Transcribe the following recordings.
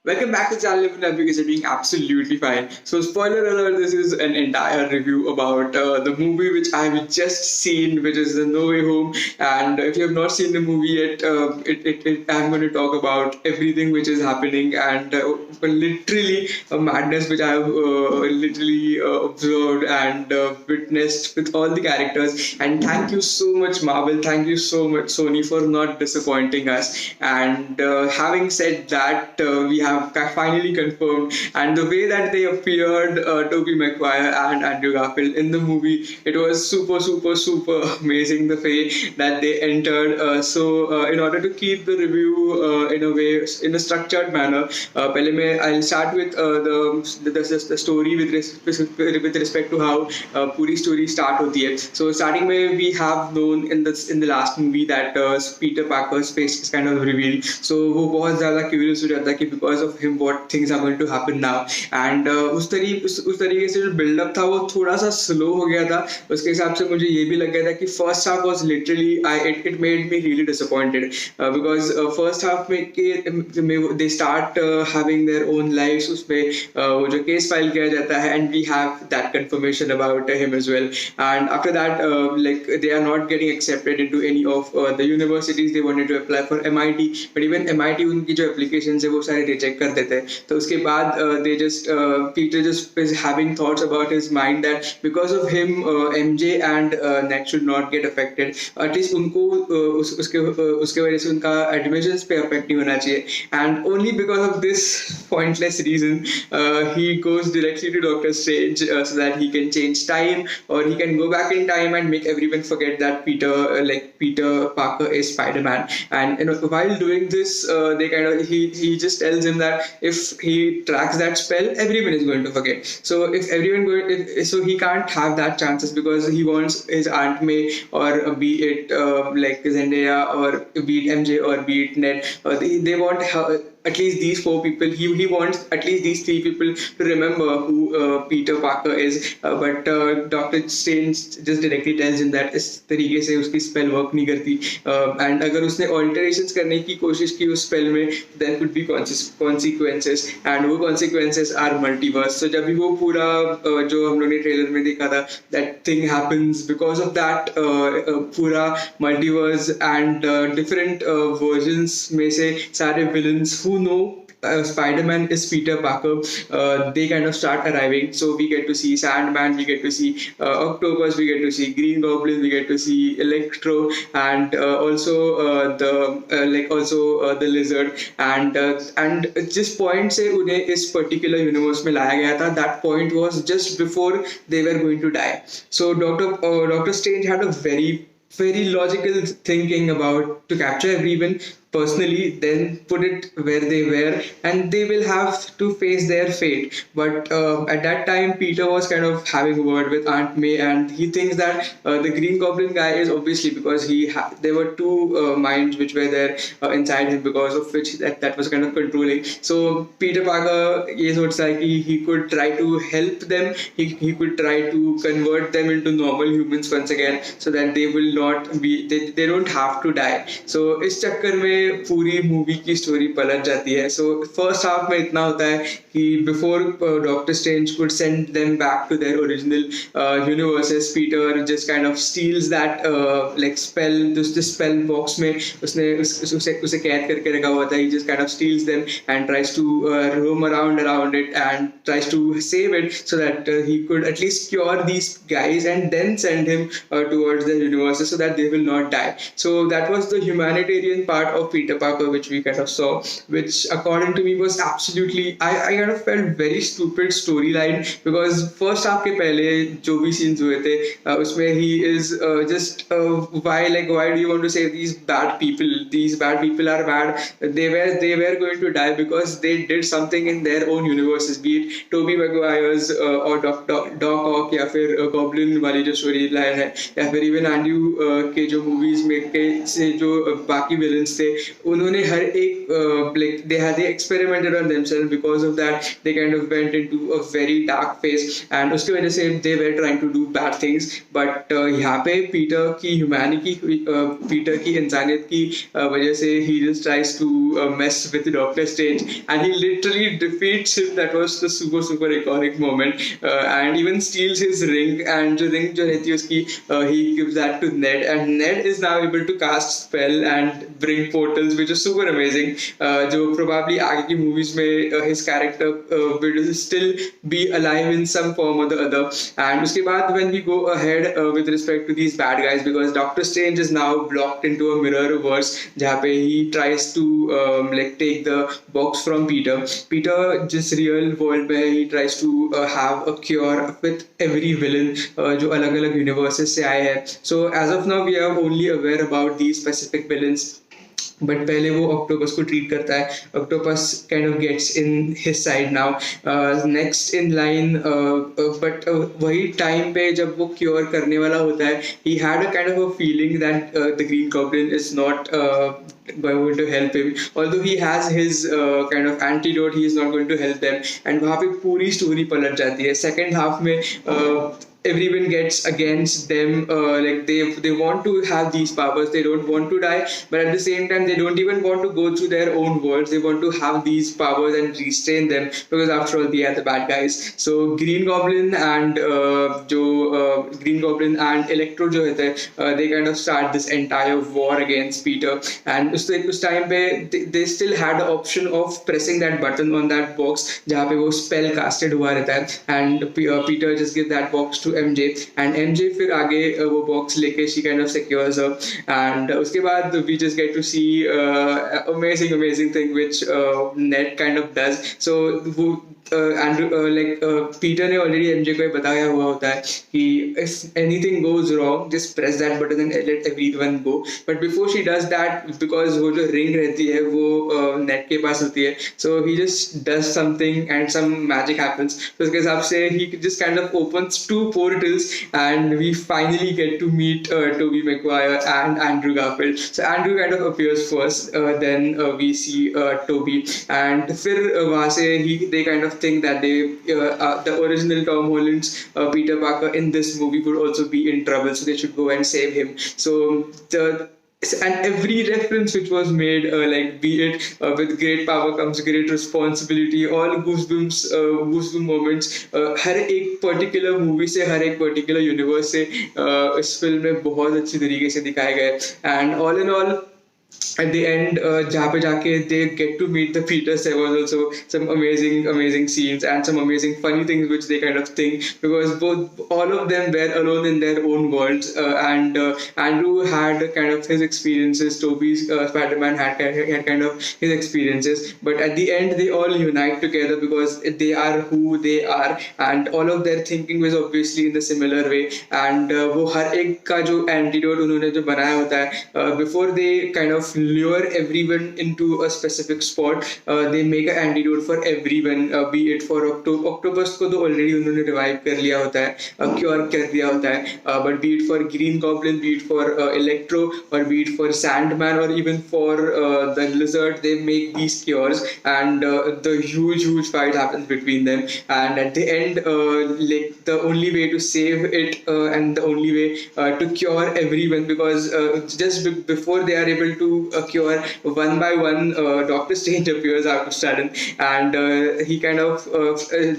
Welcome back to the channel. If you're being absolutely fine. So, spoiler alert: this is an entire review about the movie which I've just seen, which is The No Way Home. And if you have not seen the movie yet, I'm going to talk about everything which is happening and literally a madness which I've literally observed and witnessed with all the characters. And thank you so much, Marvel. Thank you so much, Sony, for not disappointing us. And having said that, we have finally confirmed, and the way that they appeared, Tobey Maguire and Andrew Garfield in the movie, it was super amazing the way that they entered. In order to keep the review in a structured manner, I'll start with the story with respect to how पूरी story start होती है. So starting में we have known in the last movie that Peter Parker's face is kind of revealed. So वो बहुत ज़्यादा curious हो जाता है कि because of him what things are going to happen now. And उस तरीके से जो build-up था वो थोड़ा सा slow हो गया था. उसके हिसाब से मुझे ये भी लग गया था कि first half was literally it made me really disappointed because first half में they start having their own lives. उसमें वो जो case file किया जाता है and we have that confirmation about him as well. And after that like they are not getting accepted into any of the universities they wanted to apply for MIT, but even MIT उनकी जो applications है वो सारे reject कर देते हैं. तो उसके बाद Peter just is having thoughts about his mind that because of him MJ and Ned should not get affected. At least उनको उसके वजह से उनका admissions पे affect नहीं होना चाहिए. And only because of this pointless reason he goes directly to Doctor Strange so that he can change time, or he can go back in time and make everyone forget that Peter Parker is Spider-Man. And while doing this, he just tells him that if he tracks that spell, everyone is going to forget. So so he can't have that chances because he wants his Aunt May, or be it like Zendaya, or be it MJ, or be it Ned. They want at least these four people. He wants at least these three people to remember who Peter Parker is. But Doctor Strange just directly tells him that इस तरीके से उसकी spell work नहीं करती. And अगर उसने alterations करने की कोशिश की उस spell में, there could be consequences, and वो consequences are multiverse. So जब भी वो पूरा जो हम लोगों ने ट्रेलर में देखा था, that thing happens because of that पूरा multiverse and different versions में से सारे villains who know Spider-Man is Peter Parker, they kind of start arriving. So we get to see Sandman, we get to see Octopus, we get to see Green Goblin, we get to see Electro, and also the Lizard. And जिस point से उन्हें इस particular universe में लाया गया था, that point was just before they were going to die. So Doctor Strange had a very logical thinking about to capture everyone personally, then put it where they were, and they will have to face their fate. But at that time, Peter was kind of having a word with Aunt May, and he thinks that the Green Goblin guy is obviously because there were two minds which were there inside him, because of which that was kind of controlling. So Peter Parker ये सोचता है कि he could try to help them, he could try to convert them into normal humans once again, so that they will not be they don't have to die. So इस चक्कर में पूरी movie की story पलट जाती है. So first half में इतना होता है कि before doctor strange could send them back to their original universes, Peter just kind of steals that like spell box में उसने उसे कैद करके रखा हुआ था. He just kind of steals them and tries to roam around it and tries to save it so that he could at least cure these guys and then send him towards the universes so that they will not die. So that was the humanitarian part of Peter Parker which we kind of saw, which according to me was absolutely I kind of felt very stupid storyline, because first half के पहले जो भी scenes हुए थे उसमें he is just why do you want to save these bad people? These bad people are bad. They were going to die because they did something in their own universes, be it Toby Maguire's और Doc ऑक या फिर goblin वाली जो story line है, या फिर even Andrew के जो मूवीज में के से जो बाकी विलन्स थे उन्होंने हर एक like they experimented on themselves. Because of that they kind of went into a very dark phase, and उसकी वजह से they were trying to do bad things. But यहाँ पे पीटर की ह्यूमैनिटी, पीटर की इंसानियत की वजह से he just tries to mess with Doctor Strange, and he literally defeats him. That was the super iconic moment, and even steals his ring, and जो ring जो रहती है उसकी he gives that to Ned, and Ned is now able to cast spell and bring portals, which is super amazing. जो probably आगे की movies में his character will still be alive in some form or the other. And उसके बाद when we go ahead with respect to these bad guys, because Doctor Strange is now blocked into a mirrorverse जहाँ पे he tries to like take the box from Peter. Peter जिस real world में he tries to have a cure with every villain जो अलग अलग universes से आए हैं. So as of now we are only aware about these specific villains. But पहले वो ऑक्टोपस को ट्रीट करता है. Octopus kind of gets in his side now, next in line. But वही टाइम पे जब वो क्योर करने वाला होता है, he had a kind of a feeling that the Green Goblin is not going to help him, although he has his kind of antidote, he is not going to help them. And वहाँ पे पूरी story पलट जाती है. Second half में everyone gets against them, like they want to have these powers, they don't want to die, but at the same time they don't even want to go through their own worlds. They want to have these powers and restrain them, because after all they are the bad guys. So Green Goblin and Green Goblin and Electro जो होते हैं, they kind of start this entire war against Peter. And उस time पे they still had the option of pressing that button on that box जहाँ पे वो spell casted हुआ रहता है, and Peter just give that box to MJ, and MJ फिर आगे वो बॉक्स लेके she kind of secures her. And उसके बाद we just get to see amazing thing which Ned kind of does. So वो Peter ने already MJ को बताया हुआ होता है कि if anything goes wrong just press that button and let everyone go. But before she does that, because वो जो ring रहती है वो Ned के पास होती है, so he just does something and some magic happens. तो उसके हिसाब से he just kind of opens two portals, and we finally get to meet Tobey Maguire and Andrew Garfield. So Andrew kind of appears first, then we see Tobey, and फिर वहाँ से they kind of think that the original Tom Holland's Peter Parker in this movie would also be in trouble, so they should go and save him. So and every reference which was made, like be it with great power comes great responsibility, all goosebump moments, हर एक particular movie से, हर एक particular universe से इस film में बहुत अच्छी तरीके से दिखाए गए. And all in all at the end जहाँ पे जाके they get to meet the Peters. There was also some amazing scenes and some amazing funny things which they kind of think, because all of them were alone in their own worlds, and Andrew had kind of his experiences, Tobey's Spider-Man had kind of his experiences, but at the end they all unite together because they are who they are, and all of their thinking was obviously in the similar way. And वो हर एक का जो antidote उन्होंने जो बनाया होता है, before they kind of lure everyone into a specific spot, they make an antidote for everyone, be it for octopus को तो already उन्होंने revive कर लिया होता है, cure कर दिया होता है, but be it for Green Goblin, be it for Electro, or be it for Sandman, or even for the Lizard, they make these cures, and the huge fight happens between them. And at the end, like the only way to save it, and the only way to cure everyone, because just before they are able to cure one by one, Doctor Strange appears out of sudden, and he kind of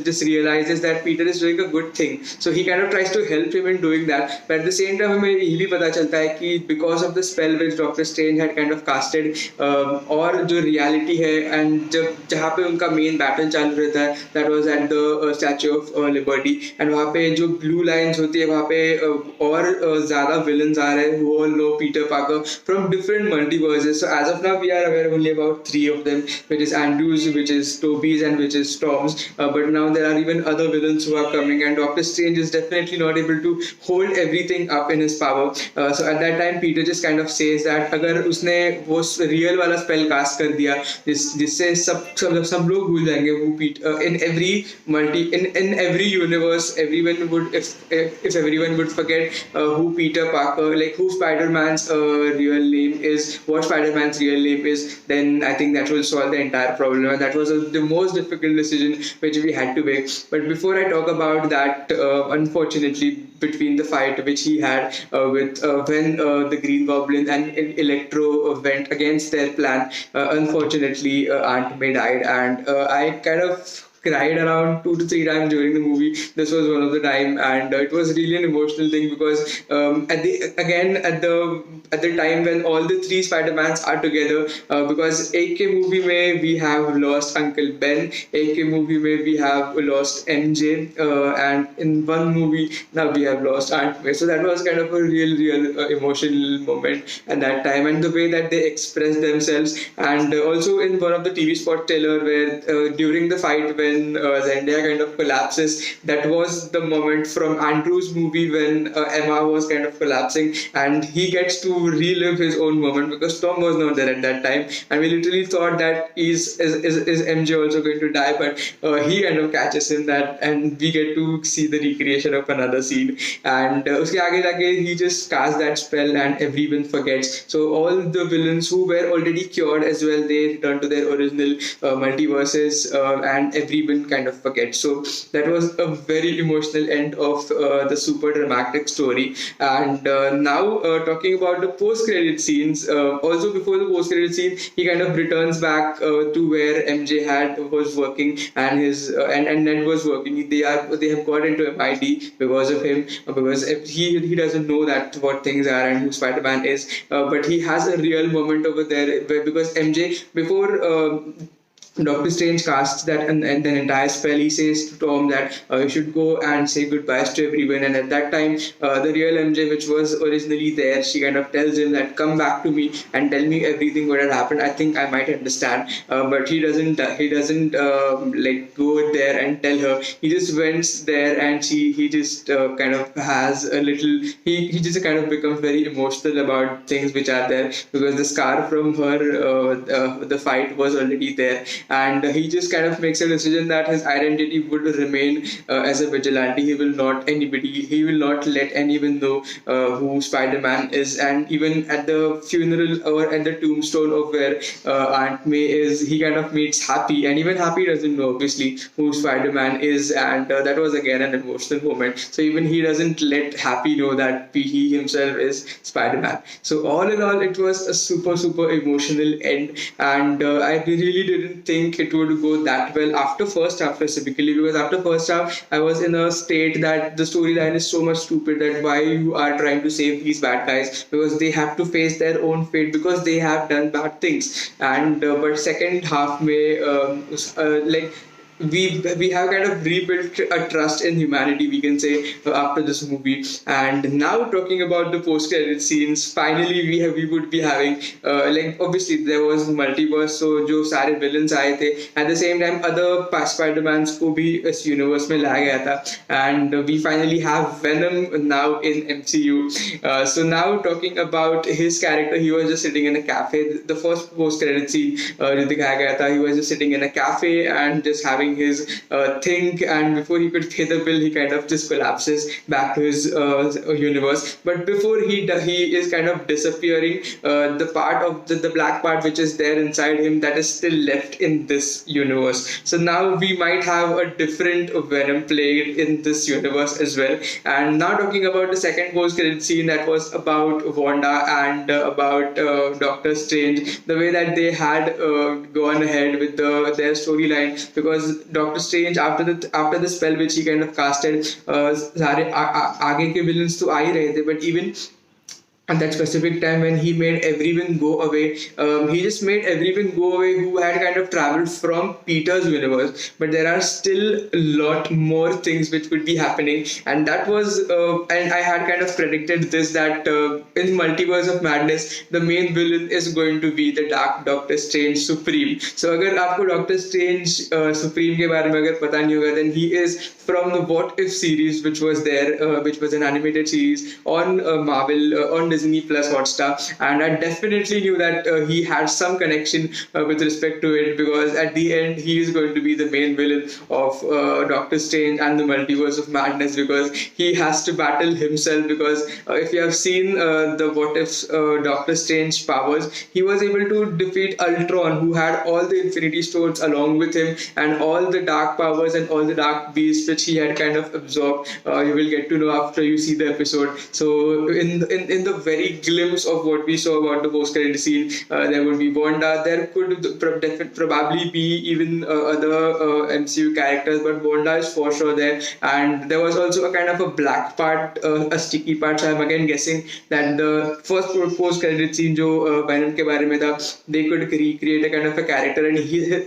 just realizes that Peter is doing a good thing, so he kind of tries to help him in doing that. But at the same time हमें ये भी पता चलता है कि because of the spell which Doctor Strange had kind of casted, और जो reality है, and जहाँ पे उनका main battle चालू रहता है, that was at the Statue of Liberty, and वहाँ पे जो blue lines होती है वहाँ पे और ज़्यादा villains आ रहे हैं who all know Peter Parker from different multiverses. So as of now we are aware only about 3 of them, which is Andrew's, which is Tobey's, and which is Tom's, but now there are even other villains who are coming, and Doctor Strange is definitely not able to hold everything up in his power. So at that time Peter just kind of says that अगर उसने वो real वाला spell cast कर दिया जिससे सब लोग भूल जाएंगे वो in every universe, everyone would, if everyone would forget who Peter Parker, like who Spider-Man's real name is, what Spider-Man's real name is, then I think that will solve the entire problem. And that was the most difficult decision which we had to make. But before I talk about that, unfortunately, between the fight which he had with when the Green Goblin and Electro went against their plan, unfortunately, Aunt May died, and I kind of cried around 2 to 3 times during the movie. This was one of the time, and it was really an emotional thing because at the time when all the three Spider-Mans are together, because AK movie mein we have lost Uncle Ben, AK movie mein we have lost MJ, and in one movie now we have lost Aunt May. So that was kind of a real emotional moment at that time, and the way that they expressed themselves, and also in one of the TV spot trailer where during the fight when Zendaya kind of collapses, that was the moment from Andrew's movie when Emma was kind of collapsing, and he gets to relive his own moment because Tom was not there at that time, and we literally thought that is MJ also going to die, but he kind of catches him that, and we get to see the recreation of another scene, and uske aage jaake he just casts that spell and everyone forgets. So all the villains who were already cured as well, they return to their original multiverses, and everyone kind of forgets. So that was a very emotional end of the super dramatic story. And now talking about the post-credit scenes, also before the post-credit scene, he kind of returns back to where MJ was working, and his and Ned was working. They have got into MIT because of him, because if he doesn't know that what things are and who Spider-Man is, but he has a real moment over there because MJ before. Doctor Strange casts that and then entire spell. He says to Tom that you should go and say goodbyes to everyone. And at that time, the real MJ, which was originally there, she kind of tells him that come back to me and tell me everything what had happened. I think I might understand. But he doesn't. He doesn't like go there and tell her. He just went there and he just kind of has a little. He just kind of becomes very emotional about things which are there because the scar from her the fight was already there, and he just kind of makes a decision that his identity would remain as a vigilante. He will not let anyone know who Spider-Man is, and even at the funeral or at the tombstone of where Aunt May is, he kind of meets Happy, and even Happy doesn't know obviously who Spider-Man is, and that was again an emotional moment. So even he doesn't let Happy know that he himself is Spider-Man. So all in all, it was a super emotional end, and I really didn't think it would go that well after first half specifically, because after first half I was in a state that the storyline is so much stupid that why you are trying to save these bad guys because they have to face their own fate because they have done bad things. And but second half may like we have kind of rebuilt a trust in humanity, we can say, after this movie. And now talking about the post-credit scenes, finally we would be having like obviously there was multiverse, so जो सारे villains आए थे, at the same time other Spider-Mans को भी इस universe में लाया गया था, and we finally have Venom now in MCU. So now talking about his character, he was just sitting in a cafe. The first post-credit scene जो दिखाया गया था, he was just sitting in a cafe and just having his thing, and before he could pay the bill, he kind of just collapses back to his universe. But before he is kind of disappearing, the part of the black part which is there inside him, that is still left in this universe. So now we might have a different Venom played in this universe as well. And now talking about the second post-credit scene, that was about Wanda and about Doctor Strange, the way that they had gone ahead with their storyline, because Doctor Strange after the spell which he kind of casted, सारे आगे के villains तो आ ही रहे थे, but even at that specific time when he made everyone go away, he just made everyone go away who had kind of traveled from Peter's universe, but there are still a lot more things which could be happening. And that was and I had kind of predicted this, that in Multiverse of Madness the main villain is going to be the Dark Doctor Strange Supreme. So अगर आपको Doctor Strange Supreme के बारे में अगर पता नहीं होगा, then he is from the What If series which was there, which was an animated series on Marvel, on Disney Plus Hotstar, and I definitely knew that he had some connection with respect to it, because at the end he is going to be the main villain of Doctor Strange and the Multiverse of Madness, because he has to battle himself. Because if you have seen the What If Doctor Strange powers, he was able to defeat Ultron, who had all the Infinity Stones along with him, and all the dark powers and all the dark beasts which he had kind of absorbed. You will get to know after you see the episode. So in the very glimpse of what we saw about the post-credit scene, there would be Wanda. There could probably be even other MCU characters, but Wanda is for sure there. And there was also a kind of a black part, a sticky part. So I'm again guessing that the first post-credit scene, जो Venom के बारे में था, they could recreate a kind of a character, and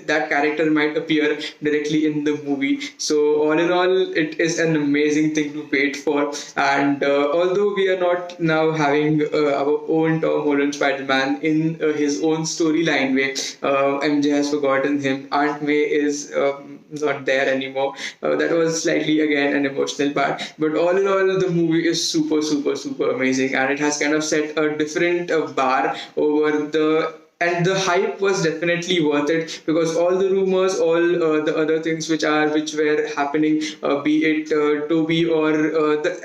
that character might appear directly in the movie. So all in all, it is an amazing thing to wait for. And although we are not now having our own Tom Holland Spider-Man in his own storyline way, MJ has forgotten him. Aunt May is not there anymore. That was slightly again an emotional part. But all in all, the movie is super, super, super amazing, and it has kind of set a different bar over the. And the hype was definitely worth it, because all the rumors, all the other things which were happening, be it Toby or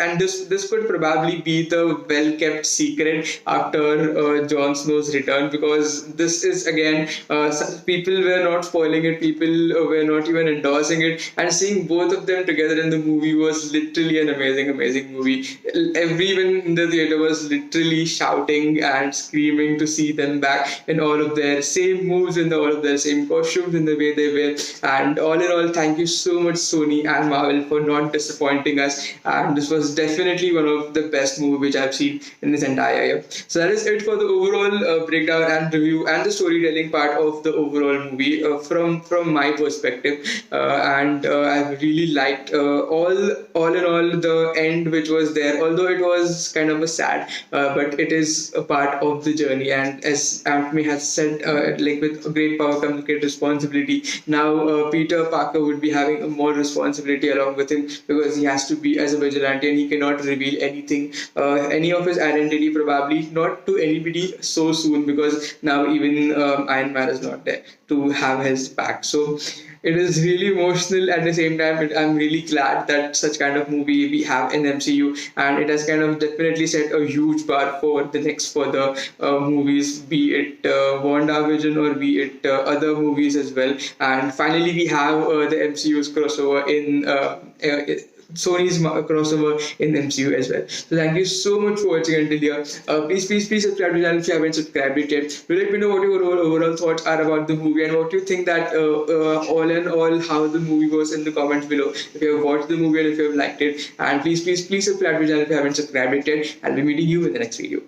and this could probably be the well kept secret after Jon Snow's return, because this is again people were not spoiling it, people were not even endorsing it, and seeing both of them together in the movie was literally an amazing movie. Everyone in the theater was literally shouting and screaming to see them back in all of their same moves, in all of their same costumes, in the way they wear. And all in all, thank you so much, Sony and Marvel, for not disappointing us. And this was definitely one of the best movies which I've seen in this entire year. So that is it for the overall breakdown and review and the storytelling part of the overall movie from my perspective. And I really liked all in all the end which was there, although it was kind of a sad, but it is a part of the journey. And as Aunt May has said, like with great power comes great responsibility. Now Peter Parker would be having more responsibility along with him, because he has to be as a vigilante, and he cannot reveal anything, any of his identity, probably not to anybody so soon, because now even Iron Man is not there to have his back. So it is really emotional. At the same time, I'm really glad that such kind of movie we have in MCU, and it has kind of definitely set a huge bar for the next further movies, be it WandaVision or be it other movies as well. And finally, we have the MCU's crossover in Sony's crossover in MCU as well. So thank you so much for watching until here. Please subscribe to the channel if you haven't subscribed it yet. Do let me know what your overall thoughts are about the movie, and what you think that all in all how the movie was in the comments below. If you have watched the movie and if you have liked it, and please subscribe to the channel if you haven't subscribed it yet. I'll be meeting you in the next video.